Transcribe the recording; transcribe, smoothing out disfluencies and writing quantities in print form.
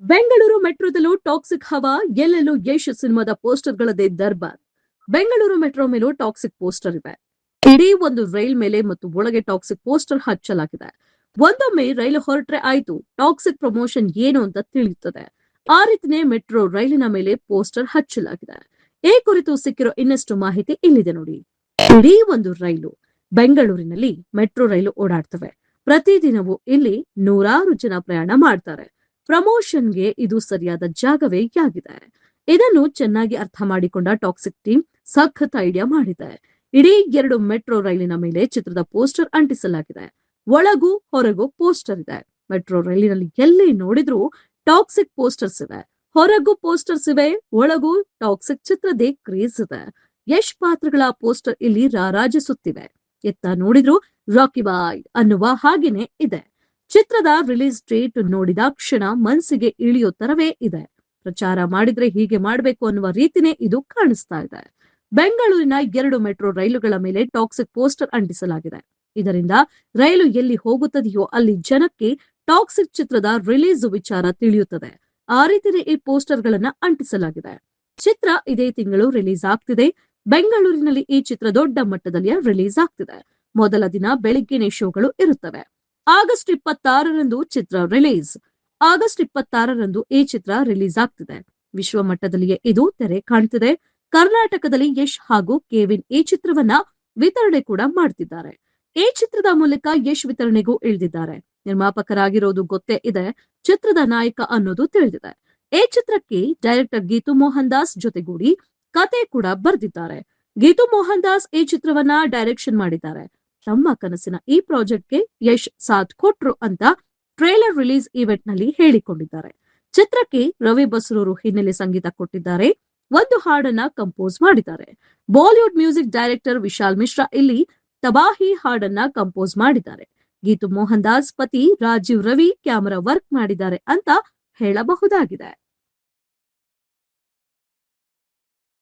Bengaluru ಮೆಟ್ರೋದಲ್ಲೂ toxic ಹವಾ, ಎಲ್ಲೆಲ್ಲೂ ಯಶ್ ಸಿನಿಮಾದ ಪೋಸ್ಟರ್ಗಳದೇ ದರ್ಬಾರ್. ಬೆಂಗಳೂರು ಮೆಟ್ರೋ ಮೇಲೂ ಟಾಕ್ಸಿಕ್ ಪೋಸ್ಟರ್ ಇವೆ. ಇಡೀ ಒಂದು ರೈಲ್ ಮೇಲೆ ಮತ್ತು ಒಳಗೆ ಟಾಕ್ಸಿಕ್ ಪೋಸ್ಟರ್ ಹಚ್ಚಲಾಗಿದೆ. ಒಂದೊಮ್ಮೆ ರೈಲು ಹೊರಟ್ರೆ ಆಯ್ತು, ಟಾಕ್ಸಿಕ್ ಪ್ರಮೋಷನ್ ಏನು ಅಂತ ತಿಳಿಯುತ್ತದೆ. ಆ ರೀತಿನೇ ಮೆಟ್ರೋ ರೈಲಿನ ಮೇಲೆ ಪೋಸ್ಟರ್ ಹಚ್ಚಲಾಗಿದೆ. ಈ ಕುರಿತು ಸಿಕ್ಕಿರೋ ಇನ್ನಷ್ಟು ಮಾಹಿತಿ ಇಲ್ಲಿದೆ ನೋಡಿ. ಇಡೀ ಒಂದು ರೈಲು, ಬೆಂಗಳೂರಿನಲ್ಲಿ ಮೆಟ್ರೋ ರೈಲು ಓಡಾಡ್ತವೆ. ಪ್ರತಿದಿನವೂ ಇಲ್ಲಿ ನೂರಾರು ಜನ ಪ್ರಯಾಣ ಮಾಡ್ತಾರೆ. ಪ್ರಮೋಷನ್ಗೆ ಇದು ಸರಿಯಾದ ಜಾಗವೇ ಆಗಿದೆ. ಇದನ್ನು ಚೆನ್ನಾಗಿ ಅರ್ಥ ಮಾಡಿಕೊಂಡ ಟಾಕ್ಸಿಕ್ ಟೀಮ್ ಸಖತ್ ಐಡಿಯಾ ಮಾಡಿದೆ. ಇಡೀ 2 ಮೆಟ್ರೋ ರೈಲಿನ ಮೇಲೆ ಚಿತ್ರದ ಪೋಸ್ಟರ್ ಅಂಟಿಸಲಾಗಿದೆ. ಒಳಗೂ ಹೊರಗೂ ಪೋಸ್ಟರ್ ಇದೆ. ಮೆಟ್ರೋ ರೈಲಿನಲ್ಲಿ ಎಲ್ಲಿ ನೋಡಿದ್ರೂ ಟಾಕ್ಸಿಕ್ ಪೋಸ್ಟರ್ಸ್ ಇವೆ. ಹೊರಗೂ ಪೋಸ್ಟರ್ಸ್ ಇವೆ, ಒಳಗೂ ಟಾಕ್ಸಿಕ್ ಚಿತ್ರದೇ ಕ್ರೇಜ್ ಇದೆ. ಯಶ್ ಪಾತ್ರಗಳ ಪೋಸ್ಟರ್ ಇಲ್ಲಿ ರಾರಾಜಿಸುತ್ತಿವೆ. ಎತ್ತ ನೋಡಿದ್ರು ರಾಕಿ ಬಾಯ್ ಅನ್ನುವ ಹಾಗೇನೆ ಇದೆ. ಚಿತ್ರದ ರಿಲೀಸ್ ಡೇಟ್ ನೋಡಿದ ಕ್ಷಣ ಮನಸ್ಸಿಗೆ ಇಳಿಯೋ ತರವೇ ಇದೆ. ಪ್ರಚಾರ ಮಾಡಿದ್ರೆ ಹೀಗೆ ಮಾಡಬೇಕು ಅನ್ನುವ ರೀತಿನೇ ಇದು ಕಾಣಿಸ್ತಾ ಇದೆ. ಬೆಂಗಳೂರಿನ 2 ಮೆಟ್ರೋ ರೈಲುಗಳ ಮೇಲೆ ಟಾಕ್ಸಿಕ್ ಪೋಸ್ಟರ್ ಅಂಟಿಸಲಾಗಿದೆ. ಇದರಿಂದ ರೈಲು ಎಲ್ಲಿ ಹೋಗುತ್ತದೆಯೋ ಅಲ್ಲಿ ಜನಕ್ಕೆ ಟಾಕ್ಸಿಕ್ ಚಿತ್ರದ ರಿಲೀಸ್ ವಿಚಾರ ತಿಳಿಯುತ್ತದೆ. ಆ ರೀತಿನೇ ಈ ಪೋಸ್ಟರ್ ಗಳನ್ನ ಅಂಟಿಸಲಾಗಿದೆ. ಚಿತ್ರ ಇದೇ ತಿಂಗಳು ರಿಲೀಸ್ ಆಗ್ತಿದೆ. ಬೆಂಗಳೂರಿನಲ್ಲಿ ಈ ಚಿತ್ರ ದೊಡ್ಡ ಮಟ್ಟದಲ್ಲಿ ರಿಲೀಸ್ ಆಗ್ತಿದೆ. ಮೊದಲ ದಿನ ಬೆಳಿಗ್ಗೆನೆ ಶೋಗಳು ಇರುತ್ತವೆ. ಆಗಸ್ಟ್ 26ರಂದು ಚಿತ್ರ ರಿಲೀಸ್. ಆಗಸ್ಟ್ 26ರಂದು ಈ ಚಿತ್ರ ರಿಲೀಸ್ ಆಗ್ತಿದೆ. ವಿಶ್ವ ಮಟ್ಟದಲ್ಲಿಯೇ ಇದು ತೆರೆ ಕಾಣ್ತಿದೆ. ಕರ್ನಾಟಕದಲ್ಲಿ ಯಶ್ ಹಾಗೂ ಕೆವಿನ್ ಈ ಚಿತ್ರವನ್ನ ವಿತರಣೆ ಕೂಡ ಮಾಡ್ತಿದ್ದಾರೆ. ಈ ಚಿತ್ರದ ಮೂಲಕ ಯಶ್ ವಿತರಣೆಗೂ ಇಳಿದಿದ್ದಾರೆ. ನಿರ್ಮಾಪಕರಾಗಿರೋದು ಗೊತ್ತೇ ಇದೆ. ಚಿತ್ರದ ನಾಯಕ ಅನ್ನೋದು ತಿಳಿದಿದೆ. ಈ ಚಿತ್ರಕ್ಕೆ ಡೈರೆಕ್ಟರ್ ಗೀತು ಮೋಹನ್ ದಾಸ್ ಜೊತೆಗೂಡಿ ಕತೆ ಕೂಡ ಬರೆದಿದ್ದಾರೆ. ಗೀತು ಮೋಹನ್ ದಾಸ್ ಈ ಚಿತ್ರವನ್ನ ಡೈರೆಕ್ಷನ್ ಮಾಡಿದ್ದಾರೆ. ತಮ್ಮ ಕನಸಿನ ಈ ಪ್ರಾಜೆಕ್ಟ್ಗೆ ಯಶ್ ಸಾಥ್ ಕೊಟ್ರು ಅಂತ ಟ್ರೇಲರ್ ರಿಲೀಸ್ ಈವೆಂಟ್ ನಲ್ಲಿ ಹೇಳಿಕೊಂಡಿದ್ದಾರೆ. ಚಿತ್ರಕ್ಕೆ ರವಿ ಬಸ್ರೂರು ಹಿನ್ನೆಲೆ ಸಂಗೀತ ಕೊಟ್ಟಿದ್ದಾರೆ. ಒಂದು ಹಾಡನ್ನ ಕಂಪೋಸ್ ಮಾಡಿದ್ದಾರೆ. Bollywood music director Vishal Mishra ಇಲ್ಲಿ ತಬಾಹಿ ಹಾಡನ್ನ ಕಂಪೋಸ್ ಮಾಡಿದ್ದಾರೆ. ಗೀತು ಮೋಹನ್ ದಾಸ್ ಪತಿ ರಾಜೀವ್ ರವಿ ಕ್ಯಾಮರಾ ವರ್ಕ್ ಮಾಡಿದ್ದಾರೆ ಅಂತ ಹೇಳಬಹುದಾಗಿದೆ.